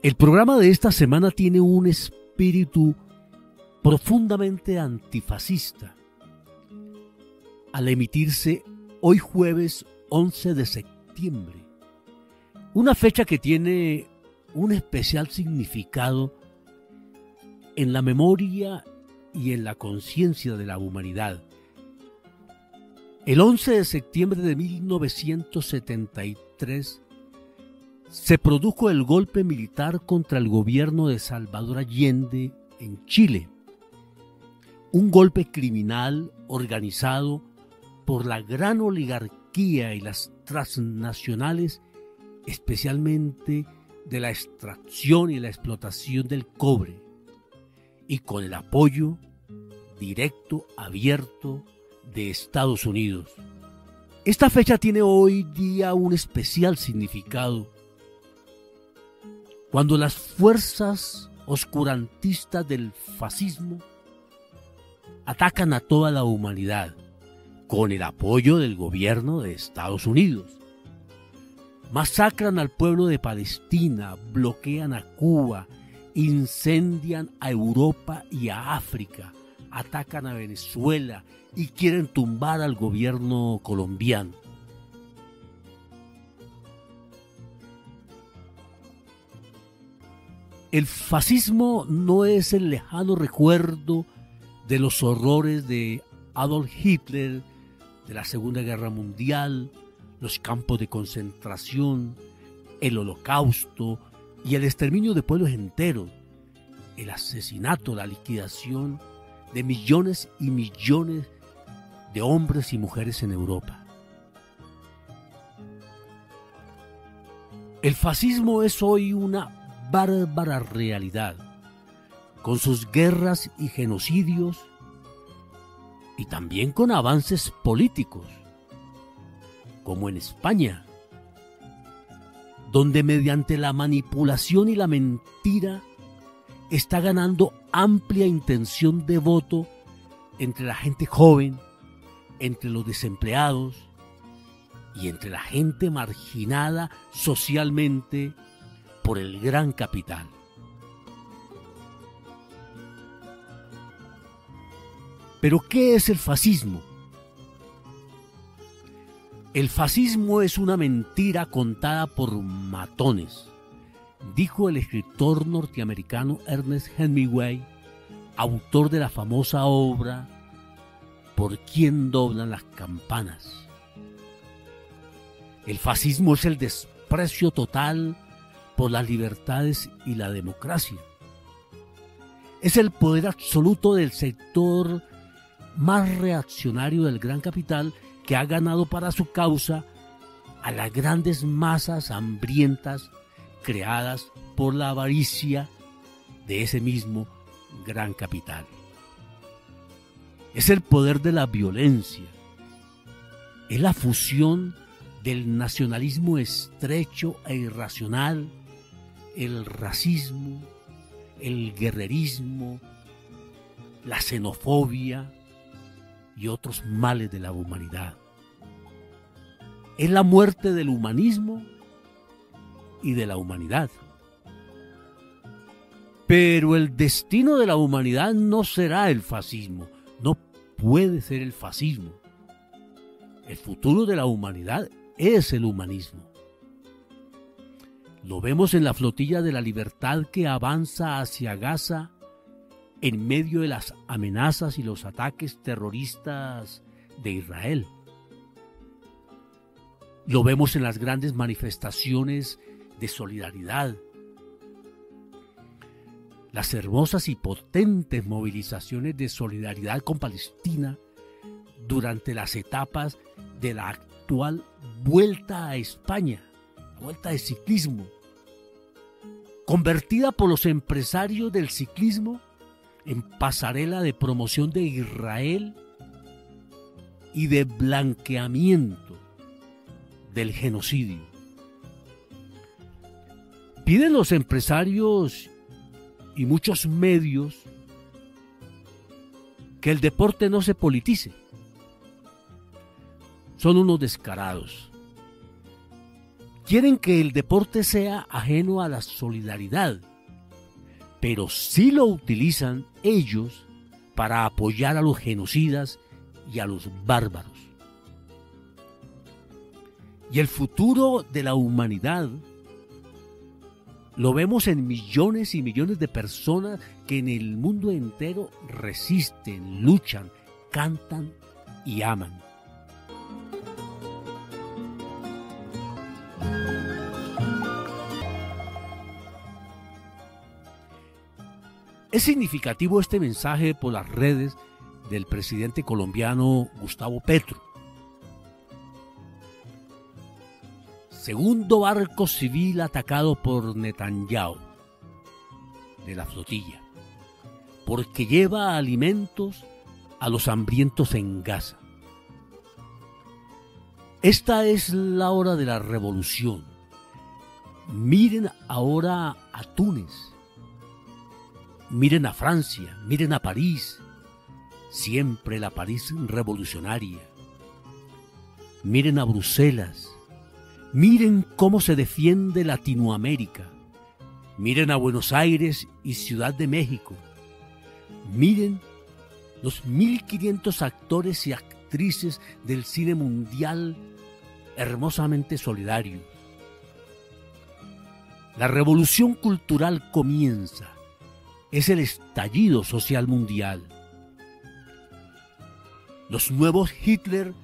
El programa de esta semana tiene un espíritu profundamente antifascista al emitirse hoy jueves 11 de septiembre, una fecha que tiene un especial significado en la memoria y en la conciencia de la humanidad. El 11 de septiembre de 1973 se produjo el golpe militar contra el gobierno de Salvador Allende en Chile. Un golpe criminal organizado por la gran oligarquía y las transnacionales, especialmente de la extracción y la explotación del cobre, y con el apoyo directo, abierto, de Estados Unidos. Esta fecha tiene hoy día un especial significado, cuando las fuerzas oscurantistas del fascismo atacan a toda la humanidad con el apoyo del gobierno de Estados Unidos. Masacran al pueblo de Palestina, bloquean a Cuba, incendian a Europa y a África, atacan a Venezuela y quieren tumbar al gobierno colombiano. El fascismo no es el lejano recuerdo de los horrores de Adolf Hitler, de la Segunda Guerra Mundial, los campos de concentración, el Holocausto y el exterminio de pueblos enteros, el asesinato, la liquidación de millones y millones de hombres y mujeres en Europa. El fascismo es hoy una bárbara realidad, con sus guerras y genocidios, y también con avances políticos, como en España, donde mediante la manipulación y la mentira está ganando amplia intención de voto entre la gente joven, entre los desempleados y entre la gente marginada socialmente por el gran capital. ¿Pero qué es el fascismo? El fascismo es una mentira contada por matones, dijo el escritor norteamericano Ernest Hemingway, autor de la famosa obra ¿Por quién doblan las campanas? El fascismo es el desprecio total por las libertades y la democracia. Es el poder absoluto del sector más reaccionario del gran capital, que ha ganado para su causa a las grandes masas hambrientas creadas por la avaricia de ese mismo gran capital. Es el poder de la violencia, es la fusión del nacionalismo estrecho e irracional, el racismo, el guerrerismo, la xenofobia y otros males de la humanidad. Es la muerte del humanismo y de la humanidad. Pero el destino de la humanidad no será el fascismo, no puede ser el fascismo. El futuro de la humanidad es el humanismo. Lo vemos en la flotilla de la libertad que avanza hacia Gaza en medio de las amenazas y los ataques terroristas de Israel. Lo vemos en las grandes manifestaciones de solidaridad, las hermosas y potentes movilizaciones de solidaridad con Palestina durante las etapas de la actual Vuelta a España, la Vuelta de Ciclismo, convertida por los empresarios del ciclismo en pasarela de promoción de Israel y de blanqueamiento del genocidio. Piden los empresarios y muchos medios que el deporte no se politice. Son unos descarados. quieren que el deporte sea ajeno a la solidaridad, pero sí lo utilizan ellos para apoyar a los genocidas y a los bárbaros. Y el futuro de la humanidad lo vemos en millones y millones de personas que en el mundo entero resisten, luchan, cantan y aman. Es significativo este mensaje por las redes del presidente colombiano Gustavo Petro. Segundo barco civil atacado por Netanyahu de la flotilla, porque lleva alimentos a los hambrientos en Gaza. Esta es la hora de la revolución. Miren ahora a Túnez, miren a Francia, miren a París, siempre la París revolucionaria. Miren a Bruselas. Miren cómo se defiende Latinoamérica. Miren a Buenos Aires y Ciudad de México. Miren los 1.500 actores y actrices del cine mundial hermosamente solidarios. La revolución cultural comienza. Es el estallido social mundial. Los nuevos Hitler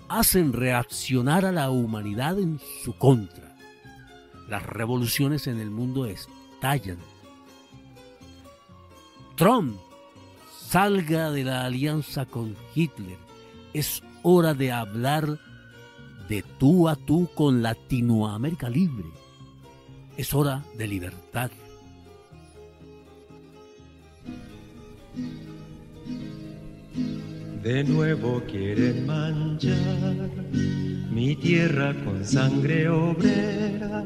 hacen reaccionar a la humanidad en su contra. Las revoluciones en el mundo estallan. Trump salga de la alianza con Hitler. Es hora de hablar de tú a tú con Latinoamérica libre. Es hora de libertad. De nuevo quieren manchar mi tierra con sangre obrera,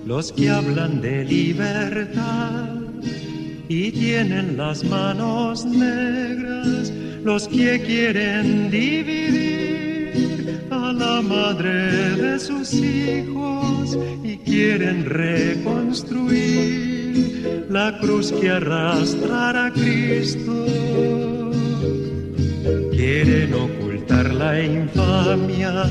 los que hablan de libertad y tienen las manos negras, los que quieren dividir a la madre de sus hijos y quieren reconstruir la cruz que arrastrará a Cristo. Quieren ocultar la infamia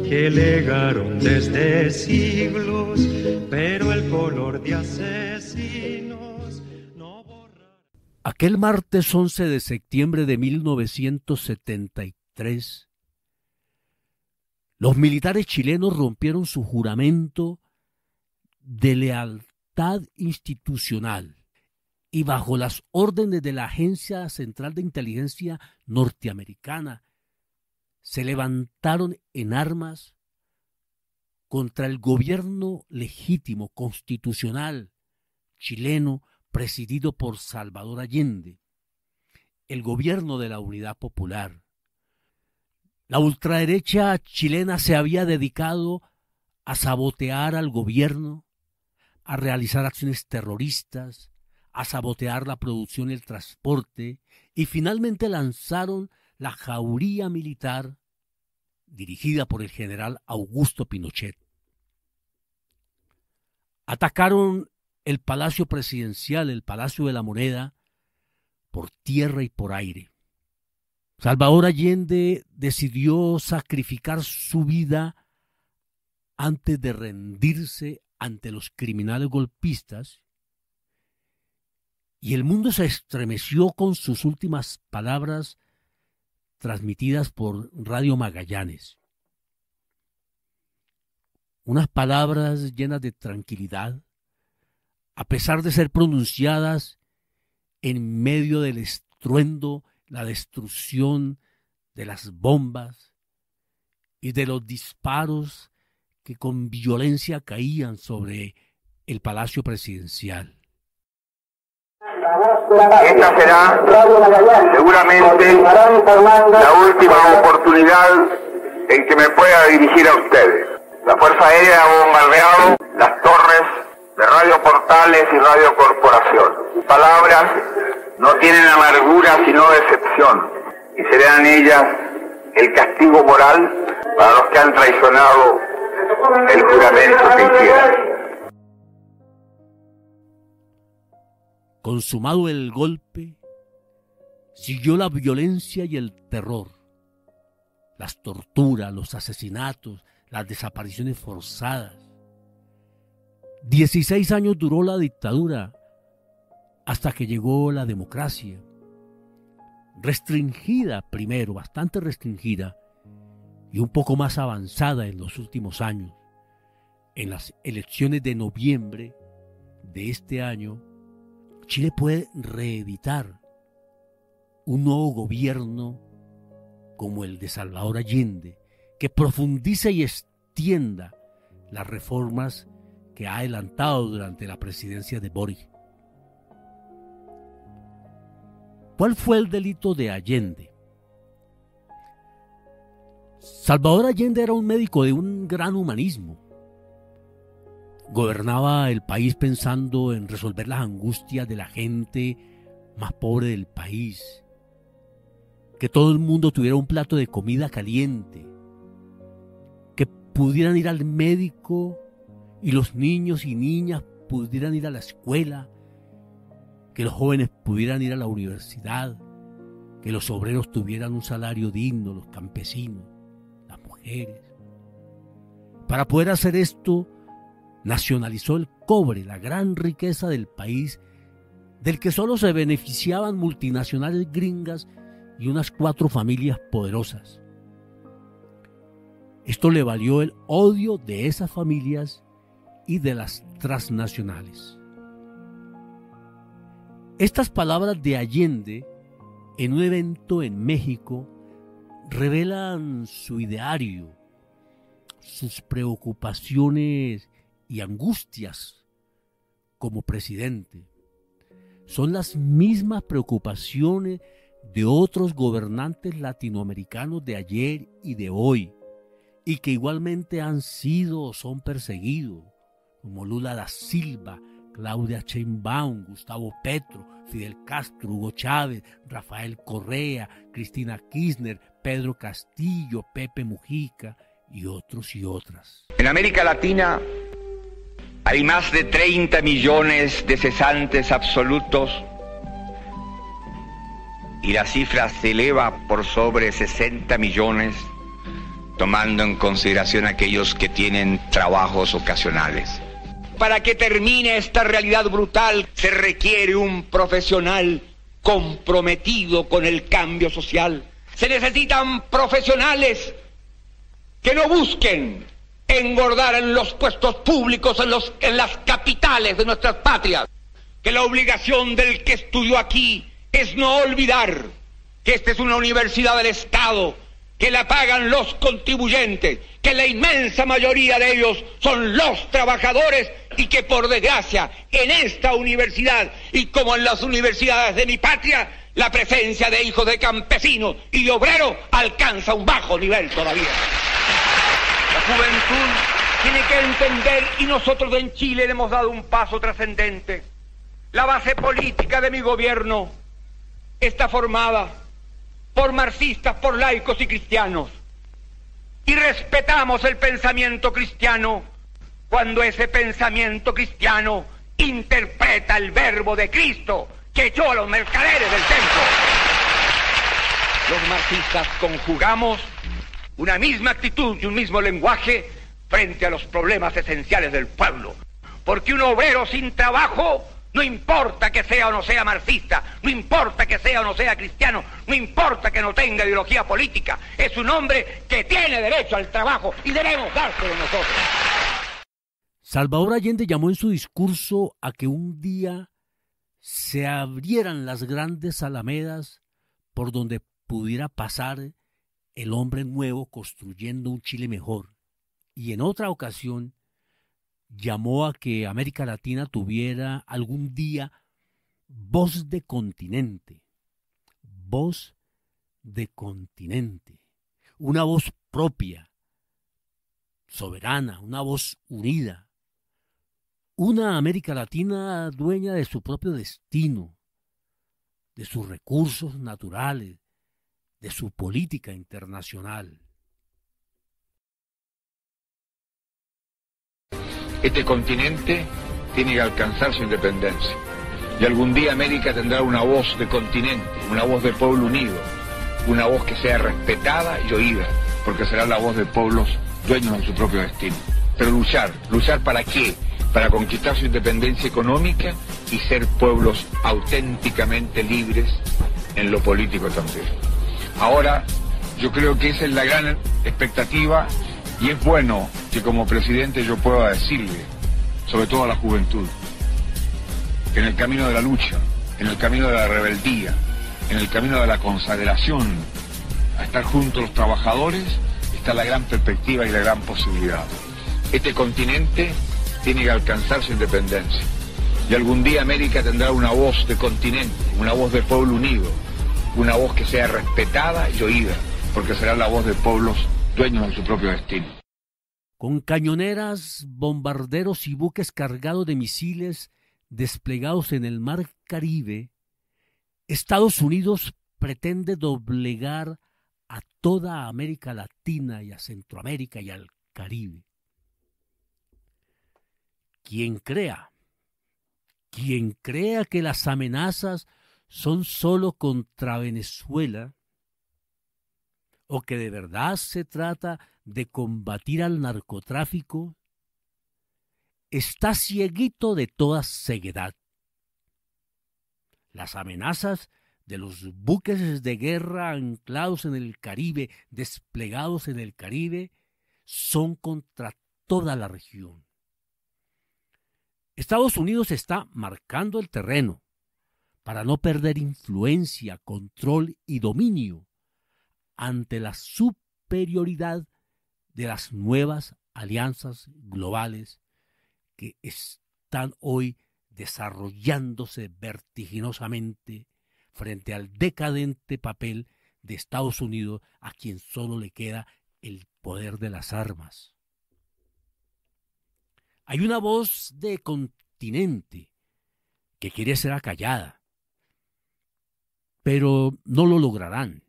que legaron desde siglos, pero el color de asesinos no borra. Aquel martes 11 de septiembre de 1973, los militares chilenos rompieron su juramento de lealtad institucional y bajo las órdenes de la Agencia Central de Inteligencia norteamericana, se levantaron en armas contra el gobierno legítimo, constitucional, chileno, presidido por Salvador Allende, el gobierno de la Unidad Popular. La ultraderecha chilena se había dedicado a sabotear al gobierno, a realizar acciones terroristas, a sabotear la producción y el transporte, y finalmente lanzaron la jauría militar dirigida por el general Augusto Pinochet. Atacaron el Palacio Presidencial, el Palacio de la Moneda, por tierra y por aire. Salvador Allende decidió sacrificar su vida antes de rendirse ante los criminales golpistas, y el mundo se estremeció con sus últimas palabras transmitidas por Radio Magallanes. Unas palabras llenas de tranquilidad, a pesar de ser pronunciadas en medio del estruendo, la destrucción de las bombas y de los disparos que con violencia caían sobre el Palacio Presidencial. Esta será seguramente la última oportunidad en que me pueda dirigir a ustedes. La Fuerza Aérea ha bombardeado las torres de Radio Portales y Radio Corporación. Palabras no tienen amargura sino decepción, y serán ellas el castigo moral para los que han traicionado el juramento que hiciera. Consumado el golpe, siguió la violencia y el terror, las torturas, los asesinatos, las desapariciones forzadas. 16 años duró la dictadura hasta que llegó la democracia, restringida primero, bastante restringida, y un poco más avanzada en los últimos años. En las elecciones de noviembre de este año, Chile puede reeditar un nuevo gobierno como el de Salvador Allende, que profundice y extienda las reformas que ha adelantado durante la presidencia de Boric. ¿Cuál fue el delito de Allende? Salvador Allende era un médico de un gran humanismo. Gobernaba el país pensando en resolver las angustias de la gente más pobre del país. Que todo el mundo tuviera un plato de comida caliente. Que pudieran ir al médico y los niños y niñas pudieran ir a la escuela. Que los jóvenes pudieran ir a la universidad. Que los obreros tuvieran un salario digno, los campesinos, las mujeres. Para poder hacer esto, nacionalizó el cobre, la gran riqueza del país, del que solo se beneficiaban multinacionales gringas y unas 4 familias poderosas. Esto le valió el odio de esas familias y de las transnacionales. Estas palabras de Allende en un evento en México revelan su ideario, sus preocupaciones y angustias como presidente. Son las mismas preocupaciones de otros gobernantes latinoamericanos de ayer y de hoy, y que igualmente han sido o son perseguidos, como Lula da Silva, Claudia Sheinbaum, Gustavo Petro, Fidel Castro, Hugo Chávez, Rafael Correa, Cristina Kirchner, Pedro Castillo, Pepe Mujica y otros y otras. En América Latina hay más de 30 millones de cesantes absolutos y la cifra se eleva por sobre 60 millones, tomando en consideración aquellos que tienen trabajos ocasionales. Para que termine esta realidad brutal se requiere un profesional comprometido con el cambio social. Se necesitan profesionales que no busquen engordar en los puestos públicos, en las capitales de nuestras patrias. Que la obligación del que estudió aquí es no olvidar que esta es una universidad del Estado, que la pagan los contribuyentes, que la inmensa mayoría de ellos son los trabajadores y que por desgracia en esta universidad y como en las universidades de mi patria, la presencia de hijos de campesinos y de obreros alcanza un bajo nivel todavía. La juventud tiene que entender, y nosotros en Chile le hemos dado un paso trascendente. La base política de mi gobierno está formada por marxistas, por laicos y cristianos. Y respetamos el pensamiento cristiano cuando ese pensamiento cristiano interpreta el verbo de Cristo que echó a los mercaderes del templo. Los marxistas conjugamos una misma actitud y un mismo lenguaje frente a los problemas esenciales del pueblo. Porque un obrero sin trabajo, no importa que sea o no sea marxista, no importa que sea o no sea cristiano, no importa que no tenga ideología política, es un hombre que tiene derecho al trabajo y debemos dárselo nosotros. Salvador Allende llamó en su discurso a que un día se abrieran las grandes alamedas por donde pudiera pasar el hombre nuevo construyendo un Chile mejor. Y en otra ocasión llamó a que América Latina tuviera algún día voz de continente, una voz propia, soberana, una voz unida, una América Latina dueña de su propio destino, de sus recursos naturales, de su política internacional. Este continente tiene que alcanzar su independencia. Y algún día América tendrá una voz de continente, una voz de pueblo unido, una voz que sea respetada y oída, porque será la voz de pueblos dueños de su propio destino. Pero ¿luchar para qué? Para conquistar su independencia económica y ser pueblos auténticamente libres en lo político también. Ahora, yo creo que esa es la gran expectativa y es bueno que como presidente yo pueda decirle, sobre todo a la juventud, que en el camino de la lucha, en el camino de la rebeldía, en el camino de la consagración, a estar junto a los trabajadores, está la gran perspectiva y la gran posibilidad. Este continente tiene que alcanzar su independencia. Y algún día América tendrá una voz de continente, una voz de pueblo unido, una voz que sea respetada y oída, porque será la voz de pueblos dueños de su propio destino. Con cañoneras, bombarderos y buques cargados de misiles desplegados en el mar Caribe, Estados Unidos pretende doblegar a toda América Latina y a Centroamérica y al Caribe. Quien crea que las amenazas son solo contra Venezuela o que de verdad se trata de combatir al narcotráfico, está cieguito de toda ceguedad. Las amenazas de los buques de guerra anclados en el Caribe, desplegados en el Caribe, son contra toda la región. Estados Unidos está marcando el terreno para no perder influencia, control y dominio ante la superioridad de las nuevas alianzas globales que están hoy desarrollándose vertiginosamente frente al decadente papel de Estados Unidos, a quien solo le queda el poder de las armas. Hay una voz de continente que quiere ser acallada, pero no lo lograrán.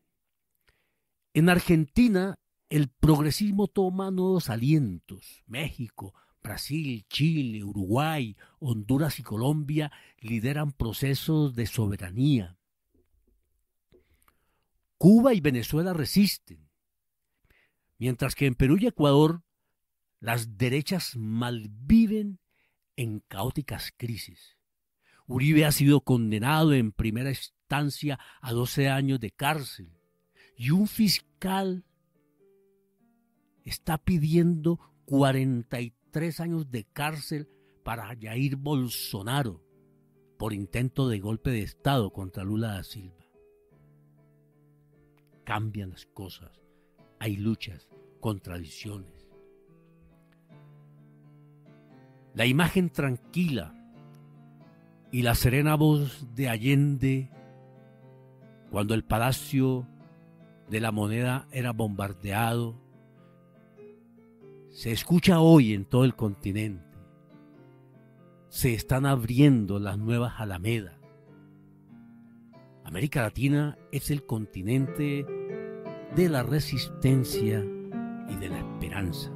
En Argentina, el progresismo toma nuevos alientos. México, Brasil, Chile, Uruguay, Honduras y Colombia lideran procesos de soberanía. Cuba y Venezuela resisten, mientras que en Perú y Ecuador las derechas malviven en caóticas crisis. Uribe ha sido condenado en primera instancia a 12 años de cárcel y un fiscal está pidiendo 43 años de cárcel para Jair Bolsonaro por intento de golpe de Estado contra Lula da Silva. Cambian las cosas, hay luchas, contradicciones. La imagen tranquila y la serena voz de Allende cuando el Palacio de la Moneda era bombardeado se escucha hoy en todo el continente. Se están abriendo las nuevas alamedas. América Latina es el continente de la resistencia y de la esperanza.